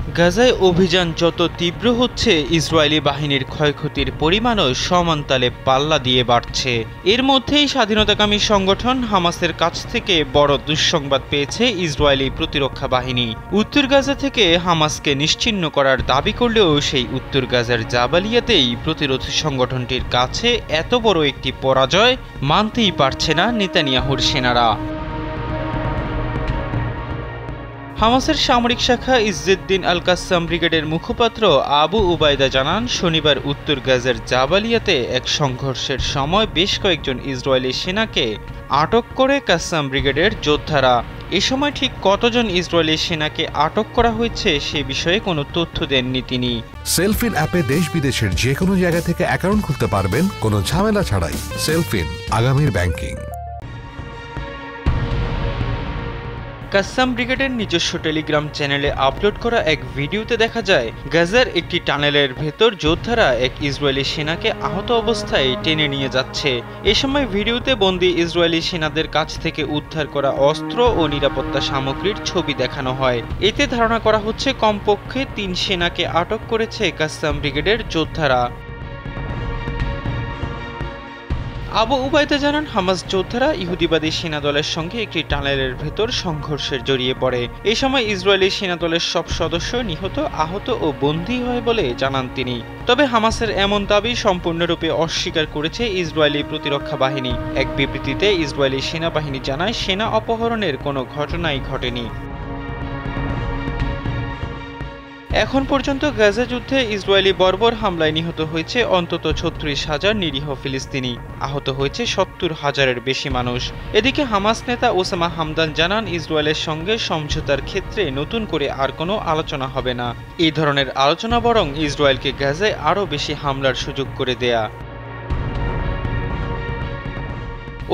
গাজায় অভিযান যত তীব্র হচ্ছে, ইসরায়েলি বাহিনীর ক্ষয়ক্ষতির পরিমাণও সমানতালে পাল্লা দিয়ে বাড়ছে। এর মধ্যেই স্বাধীনতাকামী সংগঠন হামাসের কাছ থেকে বড় দুঃসংবাদ পেয়েছে ইসরায়েলি প্রতিরক্ষা বাহিনী। উত্তর গাজা থেকে হামাসকে নিশ্চিহ্ন করার দাবি করলেও সেই উত্তর গাজার জাবালিয়াতেই প্রতিরোধ সংগঠনটির কাছে এত বড় একটি পরাজয় মানতেই পারছে না নেতানিয়াহুর সেনারা। হামাসের সামরিক শাখা ইজ্জেদ্দিন আল কাসসাম ব্রিগেডের মুখপাত্র আবু উবায়দা জানান, শনিবার উত্তর গাজার জাবালিয়াতে এক সংঘর্ষের সময় বেশ কয়েকজন ইসরায়েলি সেনাকে আটক করে কাসসাম ব্রিগেডের যোদ্ধারা। এ সময় ঠিক কতজন ইসরায়েলি সেনাকে আটক করা হয়েছে সে বিষয়ে কোনো তথ্য দেননি তিনি। সেলফিন অ্যাপে দেশ বিদেশের যে কোনো জায়গা থেকে অ্যাকাউন্ট খুলতে পারবেন কোনো ঝামেলা ছাড়াই। সেলফিন, আগামীর ব্যাংকিং। কাসসাম ব্রিগেডের নিজস্ব টেলিগ্রাম চ্যানেলে আপলোড করা এক ভিডিওতে দেখা যায়, গাজার একটি টানেলের ভেতর যোদ্ধারা এক ইসরায়েলি সেনাকে আহত অবস্থায় টেনে নিয়ে যাচ্ছে। এ সময় ভিডিওতে বন্দী ইসরায়েলি সেনাদের কাছ থেকে উদ্ধার করা অস্ত্র ও নিরাপত্তা সামগ্রীর ছবি দেখানো হয়। এতে ধারণা করা হচ্ছে কমপক্ষে ৩ সেনাকে আটক করেছে কাসসাম ব্রিগেডের যোদ্ধারা। আবু উবায়দা জানান, হামাস যোদ্ধারা ইহুদিবাদী সেনাদলের সঙ্গে একটি টানেলের ভেতর সংঘর্ষের জড়িয়ে পড়ে। এই সময় ইসরায়েলি সেনাদলের সব সদস্য নিহত, আহত ও বন্দী হয় বলে জানান তিনি। তবে হামাসের এমন দাবি সম্পূর্ণরূপে অস্বীকার করেছে ইসরায়েলি প্রতিরক্ষা বাহিনী। এক বিবৃতিতে ইসরায়েলি সেনাবাহিনী জানায়, সেনা অপহরণের কোনো ঘটনাই ঘটেনি। এখন পর্যন্ত গাজা যুদ্ধে ইসরায়েলি বর্বর হামলায় নিহত হয়েছে অন্তত ৩৬,০০০ নিরীহ ফিলিস্তিনি, আহত হয়েছে ৭০,০০০-এর বেশি মানুষ। এদিকে হামাস নেতা ওসামা হামদান জানান, ইসরায়েলের সঙ্গে সমঝোতার ক্ষেত্রে নতুন করে আর কোনো আলোচনা হবে না। এই ধরনের আলোচনা বরং ইসরায়েলকে গাজায় আরও বেশি হামলার সুযোগ করে দেয়া।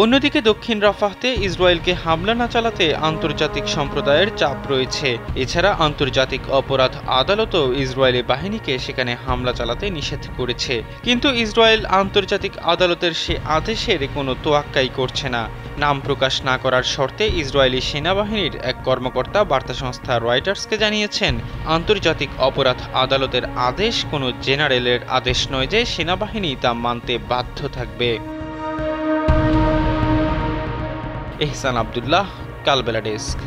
অন্যদিকে দক্ষিণ রাফাহতে ইসরায়েলকে হামলা না চালাতে আন্তর্জাতিক সম্প্রদায়ের চাপ রয়েছে। এছাড়া আন্তর্জাতিক অপরাধ আদালতও ইসরায়েলি বাহিনীকে সেখানে হামলা চালাতে নিষেধ করেছে। কিন্তু ইসরায়েল আন্তর্জাতিক আদালতের সে আদেশের কোনো তোয়াক্কাই করছে না। নাম প্রকাশ না করার শর্তে ইসরায়েলি সেনাবাহিনীর এক কর্মকর্তা বার্তা সংস্থা রয়টার্সকে জানিয়েছেন, আন্তর্জাতিক অপরাধ আদালতের আদেশ কোনো জেনারেলের আদেশ নয় যে সেনাবাহিনী তা মানতে বাধ্য থাকবে। এহসান আব্দুল্লাহ, কালবেলা ডেস্ক।